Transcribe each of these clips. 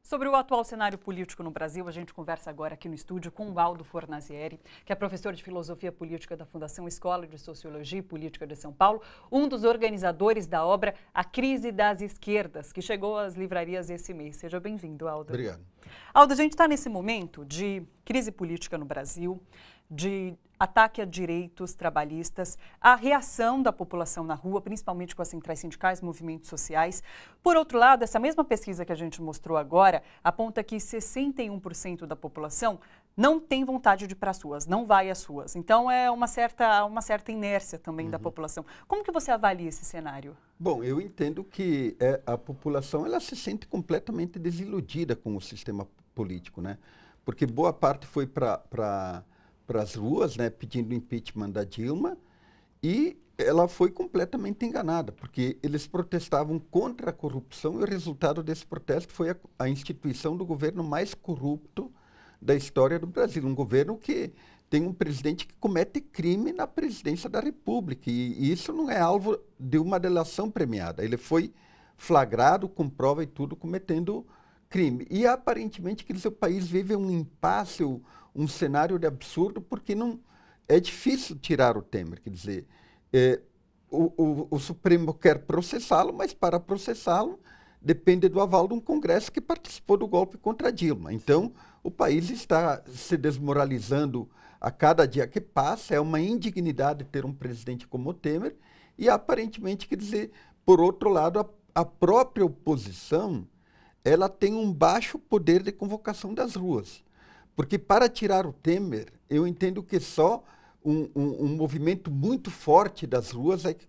Sobre o atual cenário político no Brasil, a gente conversa agora aqui no estúdio com o Aldo Fornazieri, que é professor de Filosofia Política da Fundação Escola de Sociologia e Política de São Paulo, um dos organizadores da obra A Crise das Esquerdas, que chegou às livrarias esse mês. Seja bem-vindo, Aldo. Obrigado. Aldo, a gente está nesse momento de crise política no Brasil, de ataque a direitos trabalhistas, a reação da população na rua, principalmente com as centrais sindicais, movimentos sociais. Por outro lado, essa mesma pesquisa que a gente mostrou agora aponta que 61% da população não tem vontade de ir para as ruas, não vai às ruas. Então, é uma certa inércia também da população. Como que você avalia esse cenário? Bom, eu entendo que a população ela se sente completamente desiludida com o sistema político, né? Porque boa parte foi para as ruas, né, pedindo impeachment da Dilma, e ela foi completamente enganada, porque eles protestavam contra a corrupção e o resultado desse protesto foi a instituição do governo mais corrupto da história do Brasil, um governo que tem um presidente que comete crime na presidência da República, e isso não é alvo de uma delação premiada, ele foi flagrado com prova e tudo cometendo crime. E aparentemente que o país vive um impasse, um cenário de absurdo, porque não é difícil tirar o Temer. Quer dizer, o Supremo quer processá-lo, mas para processá-lo depende do aval de um Congresso que participou do golpe contra Dilma. Então, o país está se desmoralizando a cada dia que passa, é uma indignidade ter um presidente como o Temer, e aparentemente, quer dizer, por outro lado, a própria oposição ela tem um baixo poder de convocação das ruas. Porque para tirar o Temer, eu entendo que só um movimento muito forte das ruas é que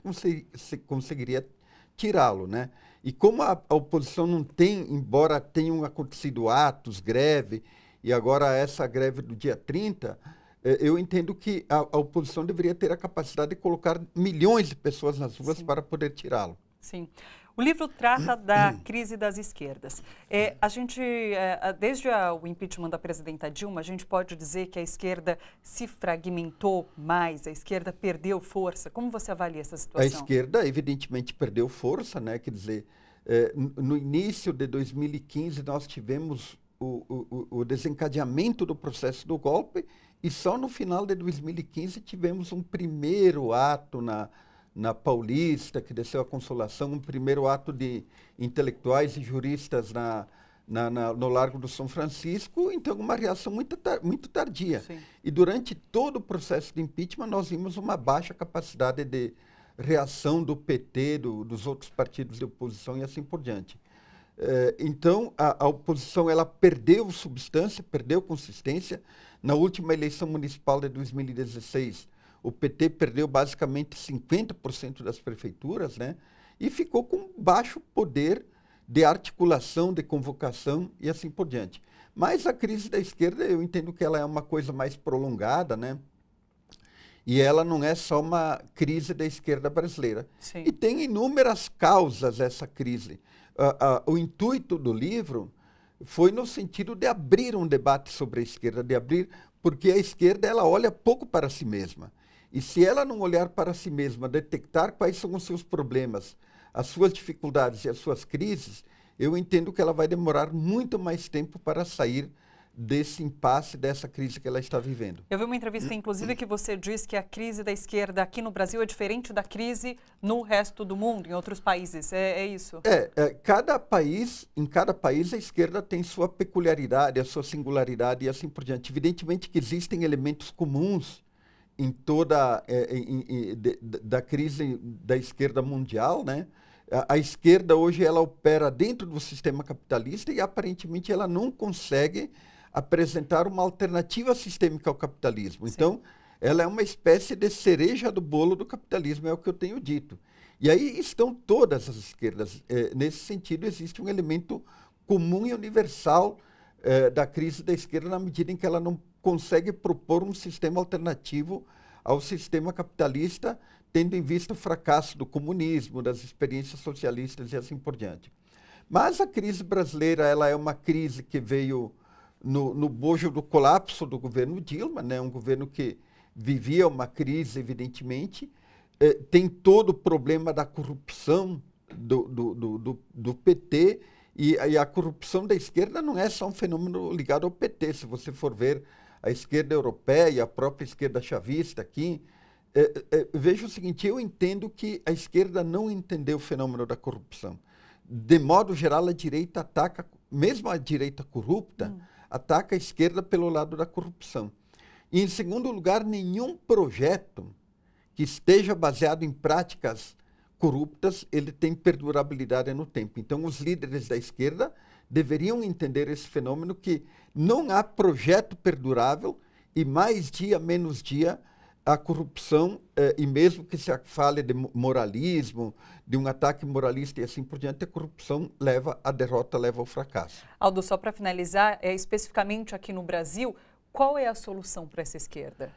conseguiria tirá-lo, né? E como a oposição não tem, embora tenham acontecido atos, greve, e agora essa greve do dia 30, eu entendo que a oposição deveria ter a capacidade de colocar milhões de pessoas nas ruas para poder tirá-lo. Sim. O livro trata da crise das esquerdas. Desde o impeachment da presidenta Dilma, a gente pode dizer que a esquerda se fragmentou mais, a esquerda perdeu força. Como você avalia essa situação? A esquerda, evidentemente, perdeu força, né? Quer dizer, no início de 2015, nós tivemos o desencadeamento do processo do golpe e só no final de 2015 tivemos um primeiro ato na Paulista, que desceu a Consolação, um primeiro ato de intelectuais e juristas no Largo do São Francisco, então uma reação muito tardia. Sim. E durante todo o processo de impeachment nós vimos uma baixa capacidade de reação do PT, dos outros partidos de oposição e assim por diante. Então a oposição ela perdeu substância, perdeu consistência. Na última eleição municipal de 2016, o PT perdeu basicamente 50% das prefeituras, né? E ficou com baixo poder de articulação, de convocação e assim por diante. Mas a crise da esquerda, eu entendo que ela é uma coisa mais prolongada, né? E ela não é só uma crise da esquerda brasileira. Sim. E tem inúmeras causas essa crise. O intuito do livro foi no sentido de abrir um debate sobre a esquerda, porque a esquerda ela olha pouco para si mesma. E se ela não olhar para si mesma, detectar quais são os seus problemas, as suas dificuldades e as suas crises, eu entendo que ela vai demorar muito mais tempo para sair desse impasse, dessa crise que ela está vivendo. Eu vi uma entrevista, inclusive, que você diz que a crise da esquerda aqui no Brasil é diferente da crise no resto do mundo, em outros países. É isso? Em cada país a esquerda tem sua peculiaridade, a sua singularidade e assim por diante. Evidentemente que existem elementos comuns em toda da crise da esquerda mundial, né? A esquerda hoje ela opera dentro do sistema capitalista e aparentemente ela não consegue apresentar uma alternativa sistêmica ao capitalismo. Sim. Então, ela é uma espécie de cereja do bolo do capitalismo, é o que eu tenho dito. E aí estão todas as esquerdas. Nesse sentido, existe um elemento comum e universal da crise da esquerda na medida em que ela não consegue propor um sistema alternativo ao sistema capitalista, tendo em vista o fracasso do comunismo, das experiências socialistas e assim por diante. Mas a crise brasileira ela é uma crise que veio no bojo do colapso do governo Dilma, né? Um governo que vivia uma crise, evidentemente, tem todo o problema da corrupção do PT E a corrupção da esquerda não é só um fenômeno ligado ao PT. Se você for ver a esquerda europeia, a própria esquerda chavista aqui, veja o seguinte, eu entendo que a esquerda não entendeu o fenômeno da corrupção. De modo geral, a direita ataca, mesmo a direita corrupta, ataca a esquerda pelo lado da corrupção. E, em segundo lugar, nenhum projeto que esteja baseado em práticas corruptas, ele tem perdurabilidade no tempo. Então, os líderes da esquerda deveriam entender esse fenômeno que não há projeto perdurável e mais dia, menos dia, a corrupção, e mesmo que se fale de moralismo, de um ataque moralista e assim por diante, a corrupção leva à derrota, leva ao fracasso. Aldo, só para finalizar, especificamente aqui no Brasil, qual é a solução para essa esquerda?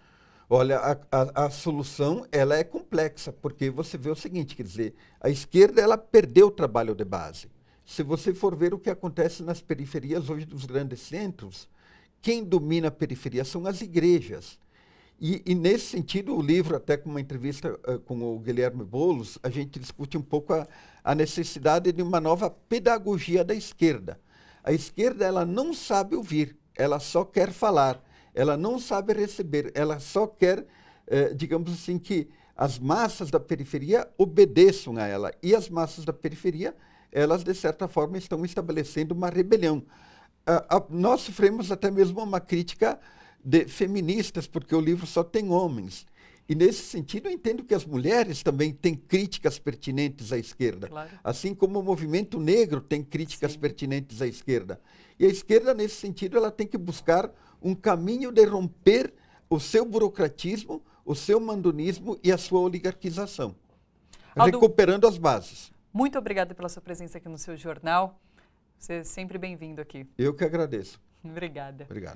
Olha, a solução ela é complexa, porque você vê o seguinte, quer dizer, a esquerda ela perdeu o trabalho de base. Se você for ver o que acontece nas periferias hoje dos grandes centros, quem domina a periferia são as igrejas. E nesse sentido, o livro, até com uma entrevista com o Guilherme Boulos, a gente discute um pouco a necessidade de uma nova pedagogia da esquerda. A esquerda ela não sabe ouvir, ela só quer falar. Ela não sabe receber, ela só quer, digamos assim, que as massas da periferia obedeçam a ela. E as massas da periferia, elas, de certa forma, estão estabelecendo uma rebelião. Nós sofremos até mesmo uma crítica de feministas, porque o livro só tem homens. E, nesse sentido, eu entendo que as mulheres também têm críticas pertinentes à esquerda. Claro. Assim como o movimento negro tem críticas Sim. pertinentes à esquerda. E a esquerda, nesse sentido, ela tem que buscar um caminho de romper o seu burocratismo, o seu mandonismo e a sua oligarquização, Aldo, recuperando as bases. Muito obrigada pela sua presença aqui no seu jornal. Você é sempre bem-vindo aqui. Eu que agradeço. Obrigada. Obrigado.